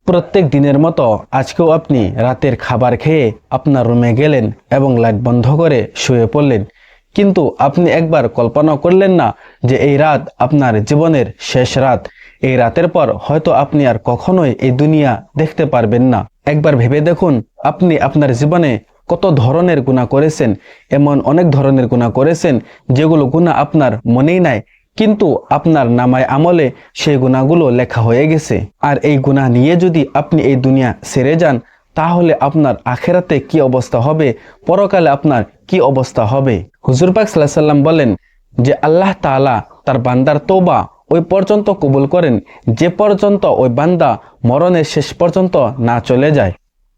প্রত্যেক দিনের মতো আজকেও আপনি রাতের খাবার খেয়ে আপনার রুমে গেলেন এবং লাইট বন্ধ করে শুয়ে পড়লেন, কিন্তু আপনি একবার কল্পনা করলেন না যে এই রাত আপনার জীবনের শেষ রাত। এই রাতের পর হয়তো আপনি আর কখনোই এই দুনিয়া দেখতে পারবেন না। একবার ভেবে দেখুন, আপনি আপনার জীবনে কত ধরনের গুনাহ করেছেন। এমন অনেক ধরনের গুনাহ করেছেন যেগুলো গুনাহ আপনার মনেই নাই, কিন্তু আপনার নামায় আমলে সেই গুনাহগুলো লেখা হয়ে গেছে। আর এই গুনাহ নিয়ে যদি আপনি এই দুনিয়া ছেড়ে যান, তাহলে আপনার আখেরাতে কি অবস্থা হবে, পরকালে আপনার কি অবস্থা হবে। হুজুর পাক সাল্লাল্লাহু আলাইহি সাল্লাম বলেন যে আল্লাহ তাআলা তার বান্দার তওবা ওই পর্যন্ত কবুল করেন যে পর্যন্ত ওই বান্দা মরণের শেষ পর্যন্ত না চলে যায়।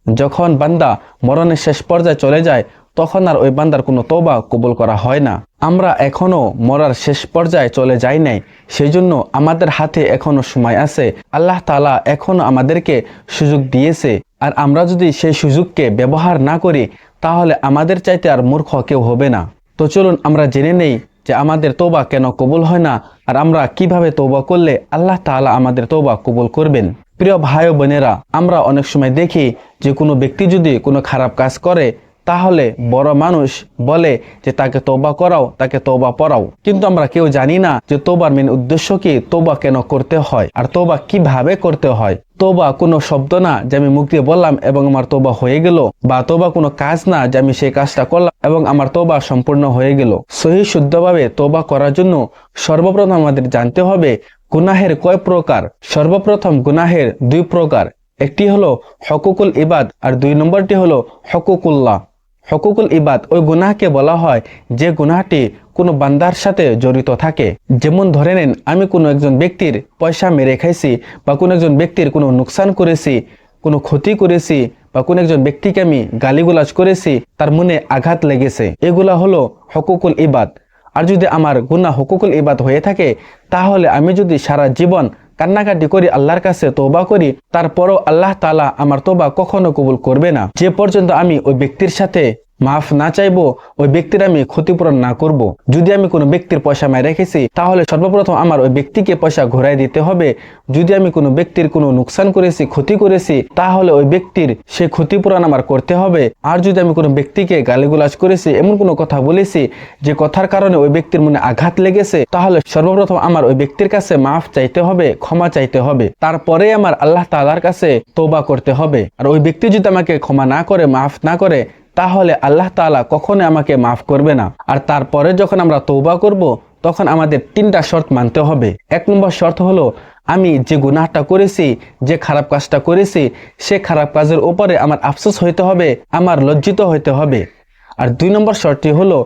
যখন বান্দা মরণের শেষ পর্যায়ে চলে যায়, তখন আর ওই বান্দার কোনো তওবা কবুল করা হয় না। আমরা এখনো মরার শেষ পর্যায়ে চলে যাই নাই, সেই জন্য আমাদের হাতে এখনো সময় আছে। আল্লাহ তাআলা এখনো আমাদেরকে সুযোগ দিয়েছে, আর আমরা যদি সেই সুযোগকে ব্যবহার না করি, তাহলে আমাদের চাইতে আর মূর্খ কেউ হবে না। তো চলুন আমরা জেনে নেই যে আমাদের তওবা কেন কবুল হয় না, আর আমরা কিভাবে তওবা করলে আল্লাহ তাআলা আমাদের তওবা কবুল করবেন। প্রিয় ভাই ও বোনেরা, আমরা অনেক সময় দেখি যে কোনো ব্যক্তি যদি কোনো খারাপ কাজ করে, তাহলে বড় মানুষ বলে যে তাকে তওবা করাও, তাকে তওবা পড়াও। কিন্তু আমরা কেউ জানি না যে তওবার মেন উদ্দেশ্য কি, তওবা কেন করতে হয়, আর তওবা কিভাবে করতে হয়। তওবা কোনো শব্দ না যে আমি মুখ দিয়ে বললাম এবং আমার তওবা হয়ে গেল, বা তওবা কোনো কাজ না যে আমি সেই কাজটা করলাম এবং আমার তওবা সম্পূর্ণ হয়ে গেল। সহি শুদ্ধভাবে তওবা করার জন্য সর্বপ্রথম আমাদের জানতে হবে গুনাহের কয় প্রকার। সর্বপ্রথম গুনাহের দুই প্রকার, একটি হলো হকুকুল ইবাদ আর দুই নম্বরটি হলো হকুকুল্লাহ। হকুকুল ইবাদ ওই গুনাহকে বলা হয় যে গুনাহটি কোনো বান্দার সাথে জড়িত থাকে। যেমন ধরে নেন, আমি কোনো একজন ব্যক্তির পয়সা মেরে খাইছি, বা কোনো একজন ব্যক্তির কোনো নুকসান করেছি, কোনো ক্ষতি করেছি, বা কোনো একজন ব্যক্তিকে আমি গালিগুলাজ করেছি, তার মনে আঘাত লেগেছে, এগুলা হলো হকুকুল ইবাদ। আর যদি আমার গুনাহ হকুকুল ইবাদ হয়ে থাকে, তাহলে আমি যদি সারা জীবন কান্নাকাটি করি, আল্লাহর কাছে তওবা করি, তারপরও আল্লাহ তাআলা আমার তওবা কখনো কবুল করবে না, যে পর্যন্ত আমি ওই ব্যক্তির সাথে মাফ না চাইবো, ওই ব্যক্তির আমি ক্ষতিপূরণ না করব। যদি আমি কোনো ব্যক্তির পয়সা মেরে রেখেছি, তাহলে সর্বপ্রথম আমার ওই ব্যক্তিকে পয়সা ঘুরাই দিতে হবে। যদি আমি কোনো ব্যক্তির কোনো নুকসান করেছি, ক্ষতি করেছি, তাহলে ওই ব্যক্তির সেই ক্ষতিপূরণ আমার করতে হবে। আর যদি আমি কোনো ব্যক্তিকে গালিগুলাজ করেছি, এমন কোনো কথা বলেছি যে কথার কারণে ওই ব্যক্তির মনে আঘাত লেগেছে, তাহলে সর্বপ্রথম আমার ওই ব্যক্তির কাছে মাফ চাইতে হবে, ক্ষমা চাইতে হবে। তারপরে আমার আল্লাহ তাআলার কাছে তওবা করতে হবে। আর ওই ব্যক্তি যদি আমাকে ক্ষমা না করে, মাফ না করে, তাহলে আল্লাহ তাআলা কখনো আমাকে মাফ করবে না। আর তারপরে যখন আমরা তওবা করব, তখন আমাদের তিনটা শর্ত মানতে হবে। এক নম্বর শর্ত হলো, আমি যে গুনাহটা করেছি, যে খারাপ কাজটা করেছি, সে খারাপ কাজের উপরে আমার আফসোস হইতে হবে, আমার লজ্জিত হইতে হবে। আর দুই নম্বর শর্তটি হলো,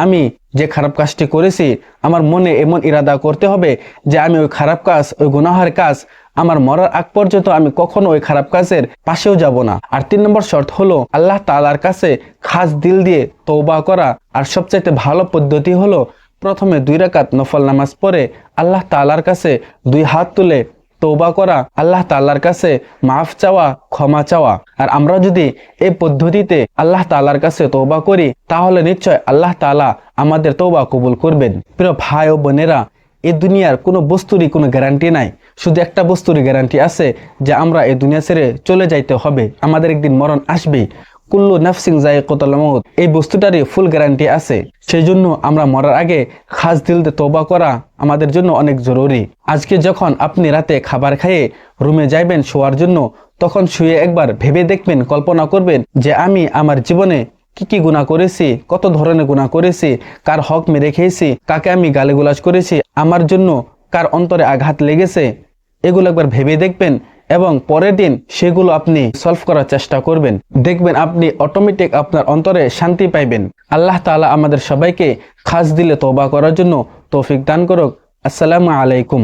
আমি যে খারাপ কাজটি করেছি, আমার মনে এমন ইরাদা করতে হবে যে আমি ওই খারাপ কাজ, ওই গুনাহের কাজ, আমার মরার আগ পর্যন্ত আমি কখনো ওই খারাপ কাজের পাশেও যাব না। আর তিন নম্বর শর্ত হলো আল্লাহ তাআলার কাছে খাস দিল দিয়ে তওবা করা। আর সবচাইতে ভালো পদ্ধতি হলো প্রথমে 2 রাকাত নফল নামাজ পড়ে আল্লাহ তাআলার কাছে 2 হাত তুলে তওবা করা, আল্লাহ তাআলার কাছে মাফ চাওয়া, ক্ষমা চাওয়া। আর আমরা যদি এই পদ্ধতিতে আল্লাহ তাআলার কাছে তওবা করি, তাহলে নিশ্চয় আল্লাহ তাআলা আমাদের তওবা কবুল করবেন। প্রিয় ভাই ও বোনেরা, এই দুনিয়ার কোনো বস্তুরই কোনো গ্যারান্টি নাই। শুধু একটা বস্তুরই গ্যারান্টি আছে, যে আমরা এই দুনিয়া ছেড়ে চলে যাইতে হবে, আমাদের একদিন মরণ আসবেই। কুল্লু নাফসিন যায়িকাতুল মাউত, এই বস্তুটারই ফুল গ্যারান্টি আছে। সেই জন্য আমরা মরার আগে খাস দিল দিয়ে তওবা করা আমাদের জন্য অনেক জরুরি। আজকে যখন আপনি রাতে খাবার খেয়ে রুমে যাইবেন শোয়ার জন্য, তখন শুয়ে একবার ভেবে দেখবেন, কল্পনা করবেন যে আমি আমার জীবনে কি কি গুনাহ করেছি, কত ধরনের গুনাহ করেছি, কার হক মেরে খেয়েছি, কাকে আমি গালিগুলাজ করেছি, আমার জন্য কার অন্তরে আঘাত লেগেছে, এগুলো একবার ভেবে দেখবেন এবং পরের দিন সেগুলো আপনি সলভ করার চেষ্টা করবেন। দেখবেন আপনি অটোমেটিক আপনার অন্তরে শান্তি পাইবেন। আল্লাহ তাআলা আমাদের সবাইকে খাস দিলে তওবা করার জন্য তৌফিক দান করুক। আসসালামু আলাইকুম।